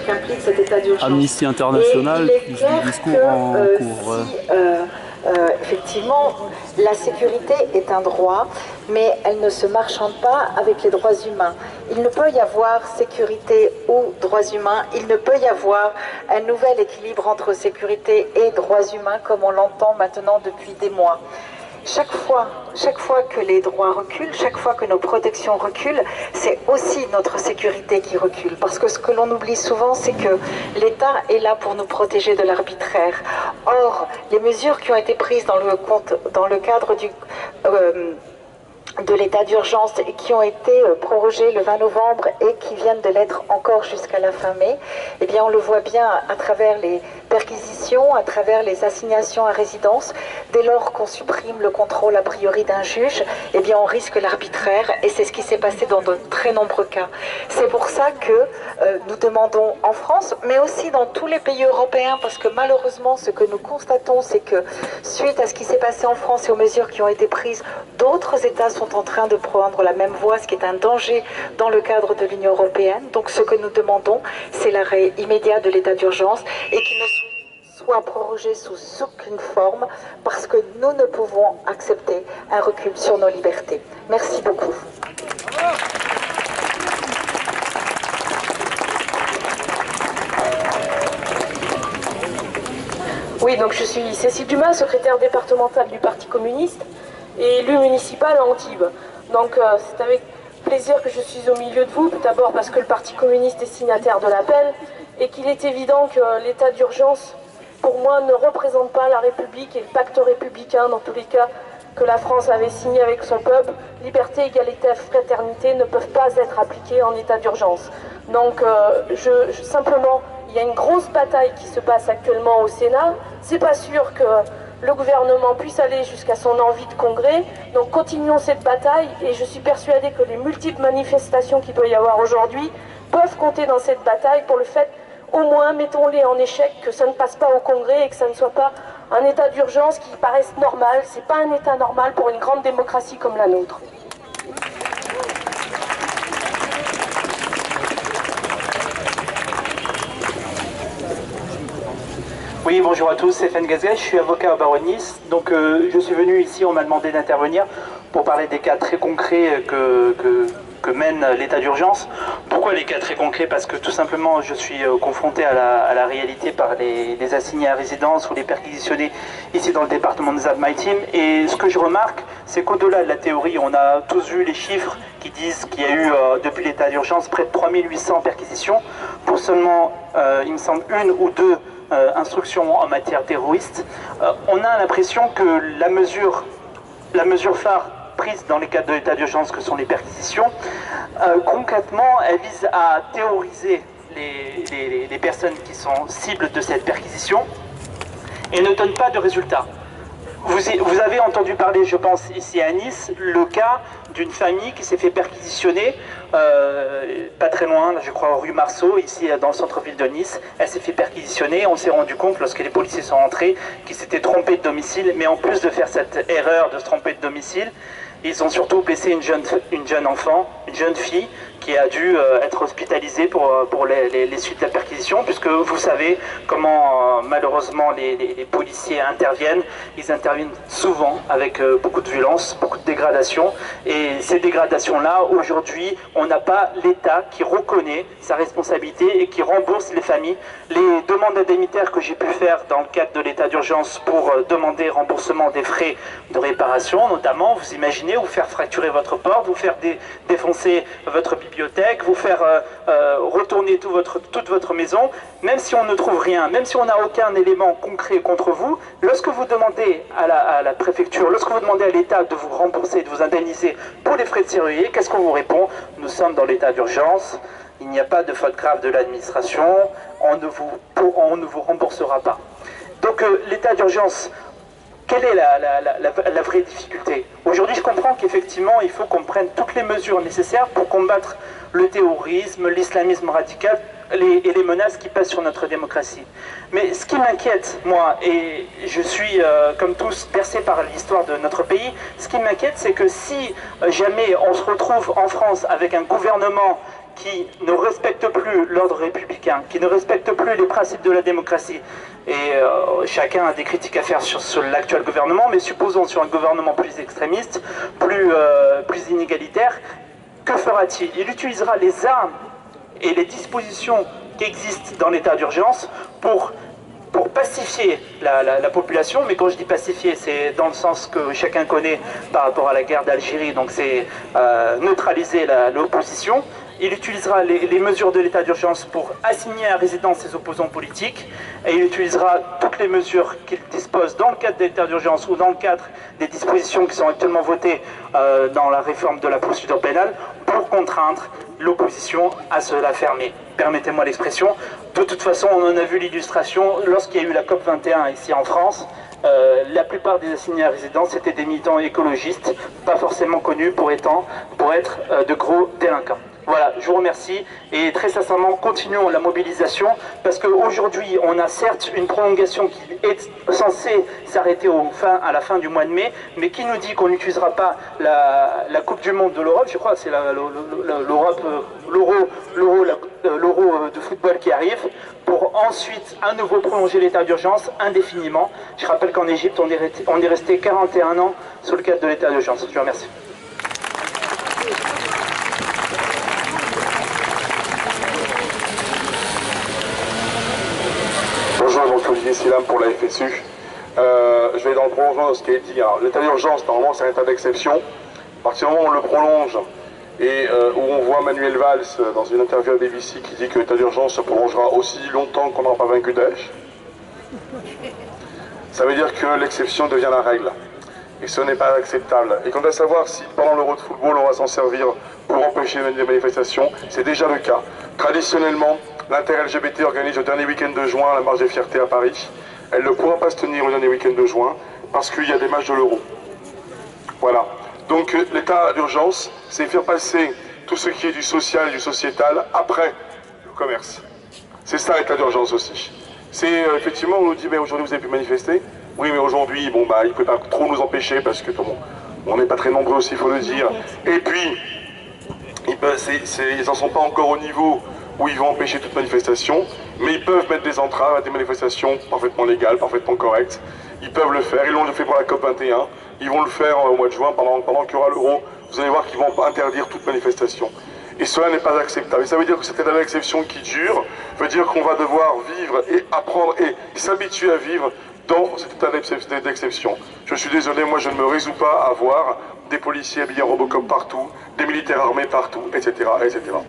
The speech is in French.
qu'implique cet état d'urgence. Amnesty International, du discours en cours. Effectivement, la sécurité est un droit, mais elle ne se marchande pas avec les droits humains. Il ne peut y avoir sécurité ou droits humains, il ne peut y avoir un nouvel équilibre entre sécurité et droits humains comme on l'entend maintenant depuis des mois. Chaque fois que les droits reculent, chaque fois que nos protections reculent, c'est aussi notre sécurité qui recule. Parce que ce que l'on oublie souvent, c'est que l'État est là pour nous protéger de l'arbitraire. Or, les mesures qui ont été prises dans le cadre de l'état d'urgence et qui ont été prorogées le 20 novembre et qui viennent de l'être encore jusqu'à la fin mai, eh bien on le voit bien à travers les perquisitions, à travers les assignations à résidence. Dès lors qu'on supprime le contrôle a priori d'un juge, eh bien on risque l'arbitraire et c'est ce qui s'est passé dans de très nombreux cas. C'est pour ça que nous demandons en France, mais aussi dans tous les pays européens, parce que malheureusement ce que nous constatons, c'est que suite à ce qui s'est passé en France et aux mesures qui ont été prises, d'autres États sont en train de prendre la même voie, ce qui est un danger dans le cadre de l'Union européenne. Donc ce que nous demandons, c'est l'arrêt immédiat de l'état d'urgence et qu'il ne soit prorogé sous aucune forme, parce que nous ne pouvons accepter un recul sur nos libertés. Merci beaucoup. Oui, donc je suis Cécile Dumas, secrétaire départementale du Parti communiste et élue municipale à Antibes. Donc c'est avec plaisir que je suis au milieu de vous, tout d'abord parce que le Parti communiste est signataire de l'appel et qu'il est évident que l'état d'urgence, pour moi, ne représente pas la République et le pacte républicain, dans tous les cas, que la France avait signé avec son peuple. Liberté, égalité, fraternité ne peuvent pas être appliquées en état d'urgence. Donc simplement, il y a une grosse bataille qui se passe actuellement au Sénat. C'est pas sûr que le gouvernement puisse aller jusqu'à son envie de congrès. Donc continuons cette bataille et je suis persuadée que les multiples manifestations qu'il peut y avoir aujourd'hui peuvent compter dans cette bataille pour le fait, au moins mettons-les en échec, que ça ne passe pas au congrès et que ça ne soit pas un état d'urgence qui paraisse normal. C'est pas un état normal pour une grande démocratie comme la nôtre. Oui, bonjour à tous, c'est Fen Gazet, je suis avocat au barreau de Nice. Donc je suis venu ici, on m'a demandé d'intervenir pour parler des cas très concrets que mène l'état d'urgence. Pourquoi les cas très concrets? Parce que tout simplement je suis confronté à la réalité par les assignés à résidence ou les perquisitionnés ici dans le département des Alpes-Maritimes. Et ce que je remarque, c'est qu'au-delà de la théorie, on a tous vu les chiffres qui disent qu'il y a eu depuis l'état d'urgence près de 3800 perquisitions pour seulement, il me semble, une ou deux instructions en matière terroriste. On a l'impression que la mesure phare prise dans les cadres de l'état d'urgence que sont les perquisitions, concrètement, elle vise à théoriser les personnes qui sont cibles de cette perquisition et ne donne pas de résultats. Vous avez entendu parler, je pense, ici à Nice, le cas d'une famille qui s'est fait perquisitionner, pas très loin, je crois, rue Marceau, ici dans le centre-ville de Nice. Elle s'est fait perquisitionner. On s'est rendu compte, lorsque les policiers sont rentrés, qu'ils s'étaient trompés de domicile. Mais en plus de faire cette erreur de se tromper de domicile, ils ont surtout blessé une jeune enfant, une jeune fille, qui a dû être hospitalisée pour les suites de la perquisition, puisque vous savez comment malheureusement les policiers interviennent. Ils interviennent souvent avec beaucoup de violence, beaucoup de dégradation, et ces dégradations-là, aujourd'hui, on n'a pas l'État qui reconnaît sa responsabilité et qui rembourse les familles. Les demandes indemnitaires que j'ai pu faire dans le cadre de l'état d'urgence pour demander remboursement des frais de réparation, notamment, vous imaginez, vous faire fracturer votre porte, vous faire défoncer votre bibliothèque, vous faire retourner toute votre maison, même si on ne trouve rien, même si on n'a aucun élément concret contre vous, lorsque vous demandez à la préfecture, lorsque vous demandez à l'État de vous rembourser, de vous indemniser pour les frais de serrurier, qu'est-ce qu'on vous répond? Nous sommes dans l'état d'urgence, il n'y a pas de faute grave de l'administration, on ne vous remboursera pas. Donc l'état d'urgence, quelle est la vraie difficulté? Aujourd'hui, je comprends qu'effectivement, il faut qu'on prenne toutes les mesures nécessaires pour combattre le terrorisme, l'islamisme radical et les menaces qui pèsent sur notre démocratie. Mais ce qui m'inquiète, moi, et je suis, comme tous, bercé par l'histoire de notre pays, ce qui m'inquiète, c'est que si jamais on se retrouve en France avec un gouvernement qui ne respectent plus l'ordre républicain, qui ne respectent plus les principes de la démocratie. Et chacun a des critiques à faire sur l'actuel gouvernement, mais supposons sur un gouvernement plus extrémiste, plus inégalitaire, que fera-t-il? Il utilisera les armes et les dispositions qui existent dans l'état d'urgence pour pacifier la population, mais quand je dis pacifier, c'est dans le sens que chacun connaît par rapport à la guerre d'Algérie, donc c'est neutraliser l'opposition. Il utilisera les mesures de l'état d'urgence pour assigner à résidence ses opposants politiques, et il utilisera toutes les mesures qu'il dispose dans le cadre de l'état d'urgence ou dans le cadre des dispositions qui sont actuellement votées dans la réforme de la procédure pénale pour contraindre l'opposition à se la fermer. Permettez-moi l'expression. De toute façon, on en a vu l'illustration lorsqu'il y a eu la COP21 ici en France. La plupart des assignés à résidence étaient des militants écologistes, pas forcément connus pour être de gros délinquants. Voilà, je vous remercie et très sincèrement, continuons la mobilisation parce qu'aujourd'hui, on a certes une prolongation qui est censée s'arrêter à la fin du mois de mai, mais qui nous dit qu'on n'utilisera pas la Coupe du Monde de l'Europe, je crois que c'est l'Euro de football qui arrive, pour ensuite à nouveau prolonger l'état d'urgence indéfiniment. Je rappelle qu'en Égypte, on est resté 41 ans sous le cadre de l'état d'urgence. Je vous remercie. Bonjour, donc Olivier Silam pour la FSU. Je vais dans le prolongement de ce qui a été dit. L'état d'urgence, normalement, c'est un état d'exception. À partir du moment où on le prolonge et où on voit Manuel Valls dans une interview à BBC qui dit que l'état d'urgence se prolongera aussi longtemps qu'on n'aura pas vaincu Daesh, ça veut dire que l'exception devient la règle. Et ce n'est pas acceptable. Et quant à savoir si pendant l'Euro de football on va s'en servir pour empêcher des manifestations, c'est déjà le cas. Traditionnellement, l'inter-LGBT organise le dernier week-end de juin la marche des fiertés à Paris. Elle ne pourra pas se tenir le dernier week-end de juin parce qu'il y a des matchs de l'Euro. Voilà. Donc l'état d'urgence, c'est faire passer tout ce qui est du social et du sociétal après le commerce. C'est ça l'état d'urgence aussi. C'est effectivement, on nous dit, mais aujourd'hui vous avez pu manifester. Oui, mais aujourd'hui, bon, bah, il ne peut pas trop nous empêcher parce que on n'est pas très nombreux aussi, il faut le dire. Et puis, ils n'en sont pas encore au niveau où ils vont empêcher toute manifestation, mais ils peuvent mettre des entraves à des manifestations parfaitement légales, parfaitement correctes. Ils peuvent le faire, ils l'ont fait pour la COP21, ils vont le faire au mois de juin, pendant qu'il y aura l'Euro. Vous allez voir qu'ils vont interdire toute manifestation. Et cela n'est pas acceptable. Et ça veut dire que cet état d'exception qui dure, veut dire qu'on va devoir vivre et apprendre et s'habituer à vivre dans cet état d'exception. Je suis désolé, moi je ne me résous pas à voir des policiers habillés en Robocop partout, des militaires armés partout, etc., etc.